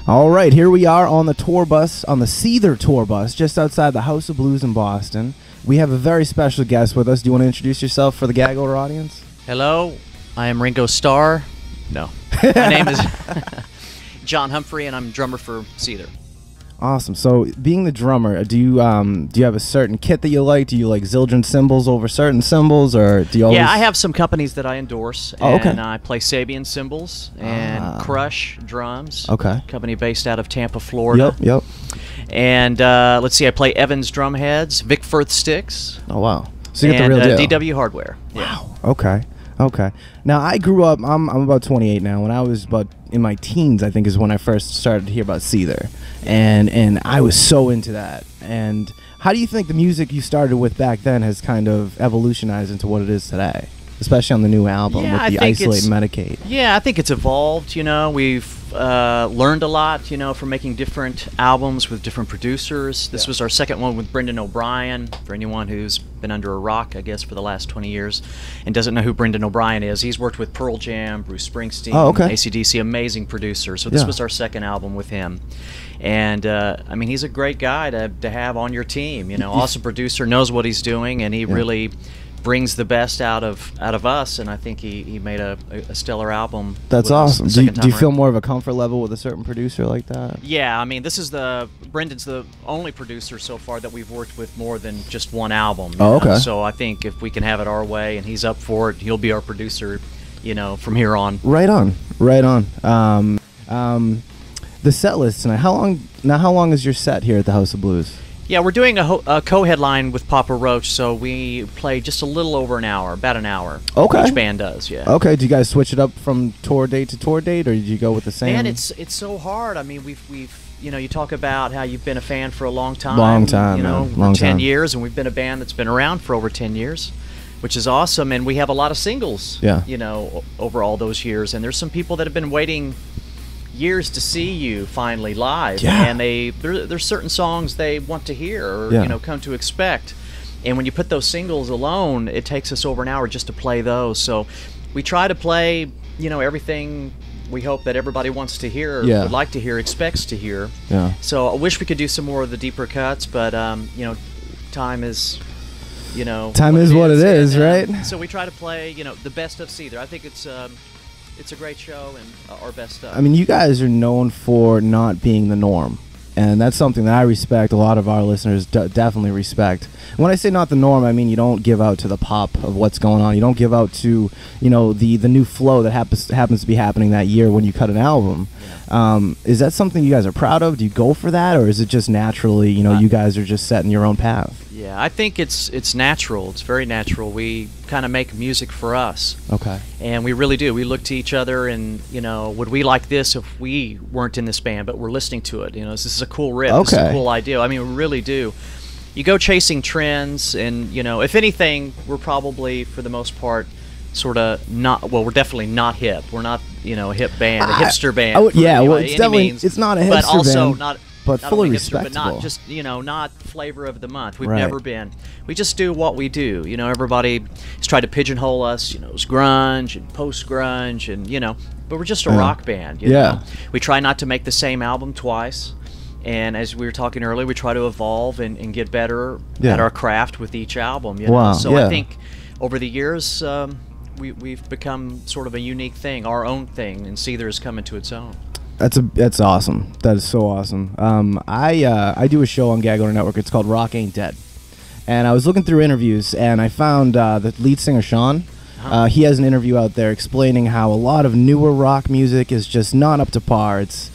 All right, here we are on the tour bus, on the Seether tour bus, just outside the House of Blues in Boston. We have a very special guest with us. Do you want to introduce yourself for the Geaux audience? Hello, I am Ringo Starr. No, my name is John Humphrey, and I'm drummer for Seether. Awesome. So, being the drummer, do you have a certain kit that you like? Do you like Zildjian cymbals over certain cymbals, or do you always... Yeah, I have some companies that I endorse, okay. And I play Sabian cymbals and Crush drums. Okay. Company based out of Tampa, Florida. Yep. And let's see, I play Evans drum heads, Vic Firth sticks. Oh wow. So you get the real deal. DW hardware. Wow. Yeah. Okay. Now I grew up. I'm about 28 now. When I was about in my teens, I think is when I first started to hear about Seether, and I was so into that. And how do you think the music you started with back then has kind of evolutionized into what it is today, especially on the new album with the Isolate and Medicate? Yeah, I think it's evolved. You know, we've learned a lot, you know, from making different albums with different producers. This was our second one with Brendan O'Brien. For anyone who's been under a rock, I guess, for the last 20 years and doesn't know who Brendan O'Brien is, he's worked with Pearl Jam, Bruce Springsteen, AC/DC, amazing producer. So this was our second album with him. And, I mean, he's a great guy to have on your team. You know, awesome producer, knows what he's doing, and he really brings the best out of us, and I think he made a stellar album. That's awesome. Do you feel more of a comfort level with a certain producer like that? Yeah, I mean, Brendan's the only producer so far that we've worked with more than just one album. Okay. So I think if we can have it our way and he's up for it, he'll be our producer, you know, from here on. Right on. The set list tonight. How long is your set here at the House of Blues? Yeah, we're doing a co-headline with Papa Roach, so we play just a little over an hour, about an hour. Okay. Each band does, yeah. Okay. Do you guys switch it up from tour date to tour date, or did you go with the same? Man, it's so hard. I mean, we've you know, you talk about how you've been a fan for a long time. You know, man. 10 years, and we've been a band that's been around for over 10 years, which is awesome. And we have a lot of singles, you know, over all those years. And there's some people that have been waiting years to see you finally live, and there's certain songs they want to hear or you know, come to expect, and when you put those singles alone, it takes us over an hour just to play those. So we try to play, you know, everything we hope that everybody wants to hear, would like to hear, expects to hear. So I wish we could do some more of the deeper cuts, but you know, time is, you know, what it is, right? So we try to play, you know, the best of Seether. I think it's a great show and our best stuff. I mean, you guys are known for not being the norm, and that's something that I respect. A lot of our listeners definitely respect. When I say not the norm, I mean you don't give out to the pop of what's going on. You don't give out to, you know, the new flow that happens to be happening that year when you cut an album. Is that something you guys are proud of? Do you go for that, or is it just naturally, you know, you guys are just setting your own path? Yeah, I think it's natural. It's very natural. We kind of make music for us. Okay. And we really do. We look to each other and, you know, would we like this if we weren't in this band, but we're listening to it? You know, this is a cool riff. This is a cool idea. I mean, we really do. You go chasing trends, and, you know, if anything, we're probably, for the most part, sort of not, well, we're definitely not hip. We're not, you know, a hip band, a hipster band. Well, it's definitely, it's not a hipster band. But also band. But fully respectable. But not just, you know, not flavor of the month. We've never been. We just do what we do. You know, everybody has tried to pigeonhole us, you know, as grunge and post-grunge and, you know, but we're just a rock band, you know. We try not to make the same album twice. And as we were talking earlier, we try to evolve and get better at our craft with each album, you know. So I think over the years, we've become sort of a unique thing, our own thing, and Seether has come into its own. That's awesome. That is so awesome. I do a show on Geaux Network. It's called Rock Ain't Dead, and I was looking through interviews, and I found the lead singer Sean. He has an interview out there explaining how a lot of newer rock music is just not up to par. It's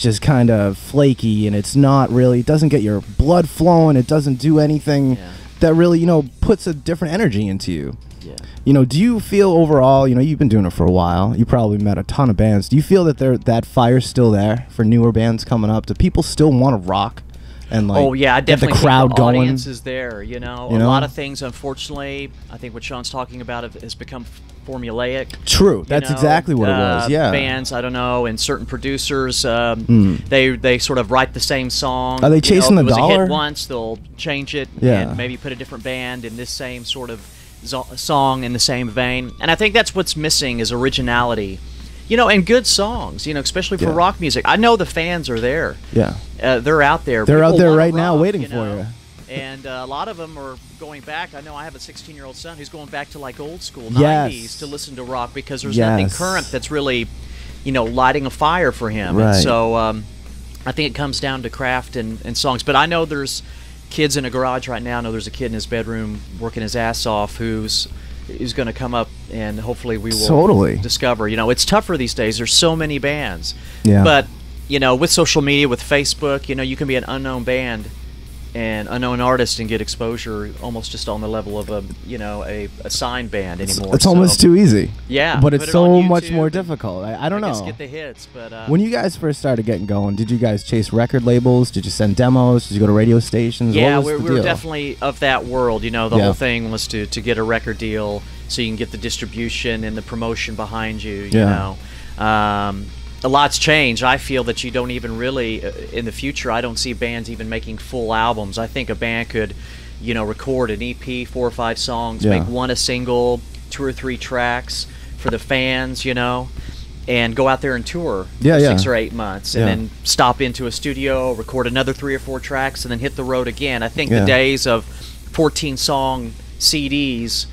just kind of flaky, and it's not really. It doesn't get your blood flowing. It doesn't do anything that really, you know, puts a different energy into you. You know, do you feel overall, you know, you've been doing it for a while, you probably met a ton of bands, do you feel that that fire's still there for newer bands coming up? Do people still want to rock and, like, I definitely get the crowd think the going? audience is there, you know? A lot of things, unfortunately, I think what Sean's talking about has become formulaic. True, that's exactly what it was, Bands, I don't know, and certain producers, they sort of write the same song. Are they chasing the dollar? If it was a hit once, they'll change it and maybe put a different band in this same sort of song in the same vein, and I think that's what's missing is originality You know, and good songs, you know, especially for rock music. I know the fans are there. Yeah. They're out there. They're People out there wanna right now rock, waiting you for know? you. And a lot of them are going back. I know I have a 16-year-old son who's going back to like old school Yes. 90s to listen to rock because there's nothing current that's really, you know, lighting a fire for him. Right. And so I think it comes down to craft and songs. But I know there's kids in a garage right now. I know there's a kid in his bedroom working his ass off who's going to come up, and hopefully we will discover. You know, it's tougher these days. There's so many bands. Yeah. But, you know, with social media, with Facebook, you know, you can be an unknown band and unknown artist and get exposure almost just on the level of a, you know, a signed band anymore. It's almost too easy. Yeah. But it's so much more difficult. I don't know. Just get the hits. But when you guys first started getting going, did you guys chase record labels? Did you send demos? Did you go to radio stations? Yeah, we were definitely of that world. You know, the whole thing was to get a record deal so you can get the distribution and the promotion behind you, you know. A lot's changed. I feel that you don't even really, in the future, I don't see bands even making full albums. I think a band could, you know, record an EP, 4 or 5 songs, make one a single, 2 or 3 tracks for the fans, you know, and go out there and tour for 6 or 8 months, and then stop into a studio, record another 3 or 4 tracks, and then hit the road again. I think the days of 14-song CDs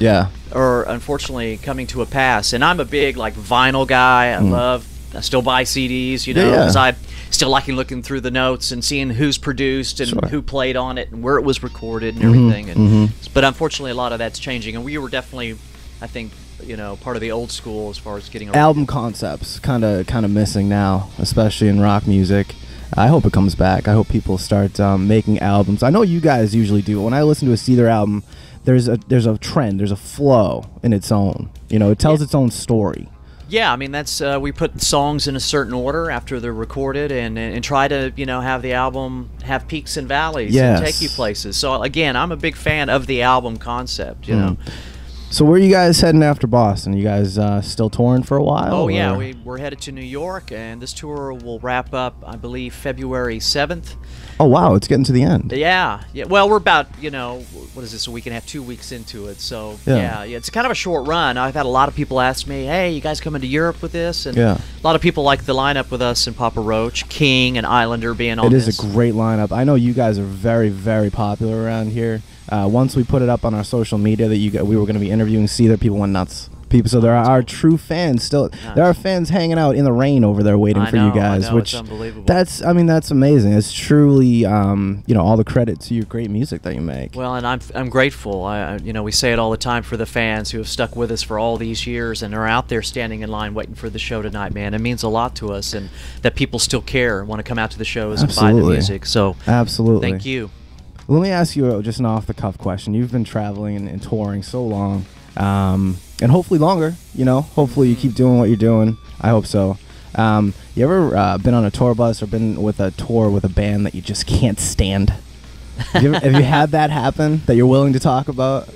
are unfortunately coming to a pass. And I'm a big like vinyl guy. I still buy CDs, you know, because I still like looking through the notes and seeing who's produced and who played on it and where it was recorded and everything. And but unfortunately, a lot of that's changing, and we were definitely, I think, you know, part of the old school as far as getting album concepts. Kind of missing now, especially in rock music. I hope it comes back. I hope people start making albums. I know you guys usually do. When I listen to a Seether album, there's a trend, there's a flow in its own. You know, it tells its own story. Yeah, I mean, that's we put songs in a certain order after they're recorded, and try to, you know, have the album have peaks and valleys and take you places. So again, I'm a big fan of the album concept, you know. So where are you guys heading after Boston? You guys still touring for a while? Oh yeah, we're headed to New York, and this tour will wrap up, I believe, February 7th. Oh wow, it's getting to the end. Yeah. Well, we're about, you know, what is this, a week and a half, 2 weeks into it. So yeah, it's kind of a short run. I've had a lot of people ask me, hey, you guys coming to Europe with this? And a lot of people like the lineup with us and Papa Roach, King, and Islander being on this. It is a great lineup. I know you guys are very, very popular around here. Once we put it up on our social media that we were going to be interviewing Seether, people went nuts. So there are true fans still. There are fans hanging out in the rain over there waiting for you guys, which it's unbelievable. That's amazing. It's truly you know, all the credit to your great music that you make. Well, and I'm grateful. You know, we say it all the time for the fans who have stuck with us for all these years and are out there standing in line waiting for the show tonight, man. It means a lot to us, and that people still care, want to come out to the shows and buy the music. So absolutely, thank you. Let me ask you just an off-the-cuff question. You've been traveling and touring so long. And hopefully longer, you know. Hopefully you keep doing what you're doing. I hope so. You ever been on a tour bus or been with a tour with a band that you just can't stand? Have you had that happen that you're willing to talk about?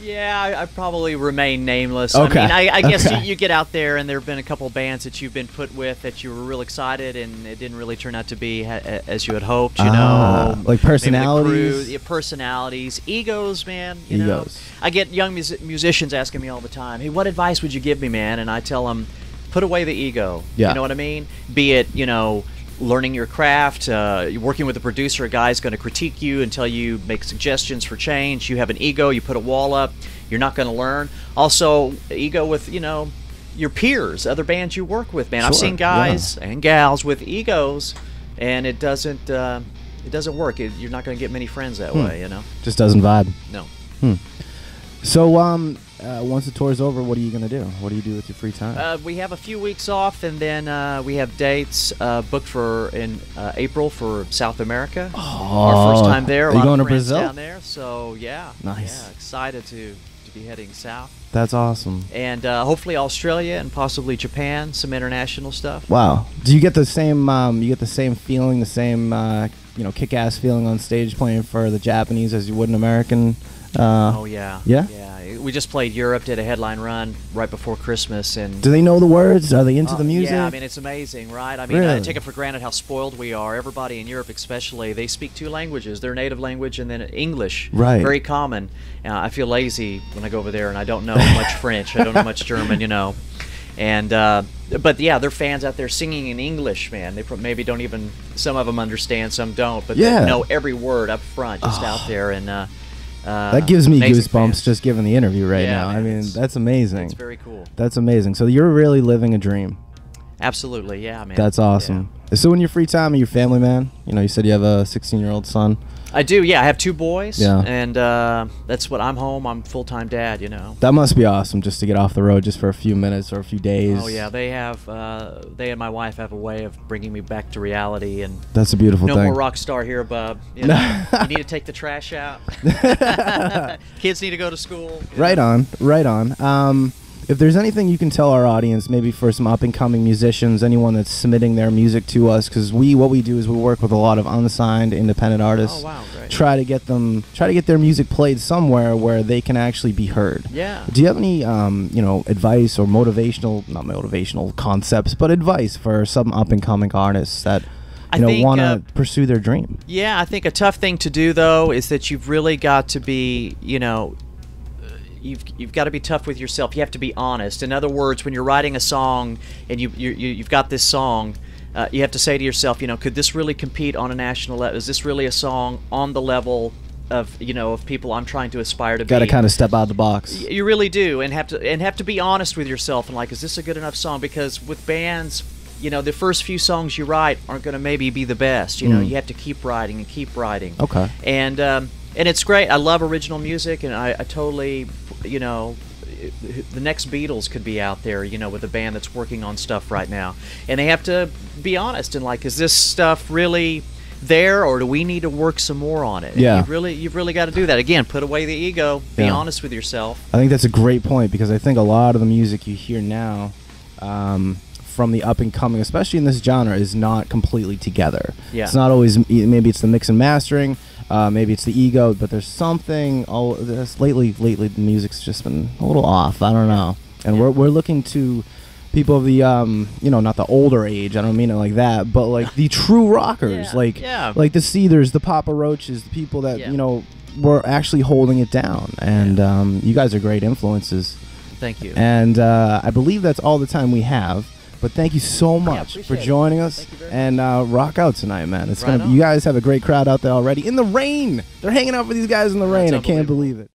Yeah, I probably remain nameless. Okay. I mean, I guess you get out there, and there have been a couple bands that you've been put with that you were real excited, and it didn't really turn out to be as you had hoped. You know, like personalities. Personalities, egos, man. You know, I get young musicians asking me all the time, "Hey, what advice would you give me, man?" And I tell them, put away the ego. You know what I mean? Be it, you know, learning your craft, you're working with a producer, a guy's going to critique you and tell you, make suggestions for change. You have an ego, you put a wall up, you're not going to learn. Also, ego with, you know, your peers, other bands you work with, man. I've seen guys and gals with egos, and it doesn't work. You're not going to get many friends that way, you know. Just doesn't vibe. No. So, once the tour's over, what are you going to do? What do you do with your free time? We have a few weeks off, and then we have dates booked for in April for South America. Our first time there. Are you going to Brazil? Down there, so yeah. Nice. Yeah, excited to be heading south. That's awesome. And hopefully Australia and possibly Japan, some international stuff. Wow. Do you get the same? You get the same feeling, the same you know, kick-ass feeling on stage playing for the Japanese as you would an American? Oh yeah. Yeah. Yeah. We just played Europe, did a headline run right before Christmas, and do they know the words? Are they into the music? Yeah, I mean, it's amazing, right? I mean, really? I take it for granted how spoiled we are. Everybody in Europe, especially, they speak 2 languages: their native language and then English. Right. Very common. I feel lazy when I go over there, and I don't know much French. I don't know much German, you know. And but yeah, they're fans out there singing in English, man. They maybe don't even, some of them understand, some don't, but they know every word up front, just out there. And that gives me goosebumps fans. just giving the interview right now. Man, I mean, that's amazing. It's very cool. That's amazing. So you're really living a dream. Absolutely, yeah, man. That's awesome. Yeah. So in your free time, are you a family man? You know, you said you have a 16-year-old son. I do, yeah. I have 2 boys, yeah. And that's what I'm home. I'm full-time dad, you know. That must be awesome, just to get off the road just for a few minutes or a few days. Oh yeah, they and my wife have a way of bringing me back to reality, and that's a beautiful thing. No more rock star here, bub. You know, you need to take the trash out. Kids need to go to school. Right on, right on. If there's anything you can tell our audience, maybe for some up-and-coming musicians, anyone that's submitting their music to us, because what we do is we work with a lot of unsigned independent artists. Oh wow, great. Try to get their music played somewhere where they can actually be heard. Yeah. Do you have any advice or not motivational concepts, but advice for some up-and-coming artists that want to pursue their dream? Yeah, I think a tough thing to do though is that you've really got to be, You've got to be tough with yourself. You have to be honest. In other words, when you're writing a song and you've got this song, you have to say to yourself, could this really compete on a national level? Is this really a song on the level of of people I'm trying to aspire to be? Got to kind of step out of the box. You really do, and have to be honest with yourself and like, is this a good enough song? Because with bands, the first few songs you write aren't going to maybe be the best. You have to keep writing and keep writing. Okay. And it's great. I love original music, and I totally, the next Beatles could be out there, with a band that's working on stuff right now. And they have to be honest and like, is this stuff really there, or do we need to work some more on it? Yeah. And you've really got to do that. Again, put away the ego. Be honest with yourself. I think that's a great point, because I think a lot of the music you hear now, from the up and coming, especially in this genre, is not completely together. Yeah. It's not always, maybe it's the mix and mastering, maybe it's the ego, but there's something. Lately the music's just been a little off. I don't know, and we're looking to people of the not the older age. I don't mean it like that, but like the true rockers, like the Seethers, the Papa Roaches, the people that were actually holding it down, and you guys are great influences. Thank you. And I believe that's all the time we have. But thank you so much for joining us, and rock out tonight, man. It's you guys have a great crowd out there already in the rain. They're hanging out with these guys in the rain. I can't believe it.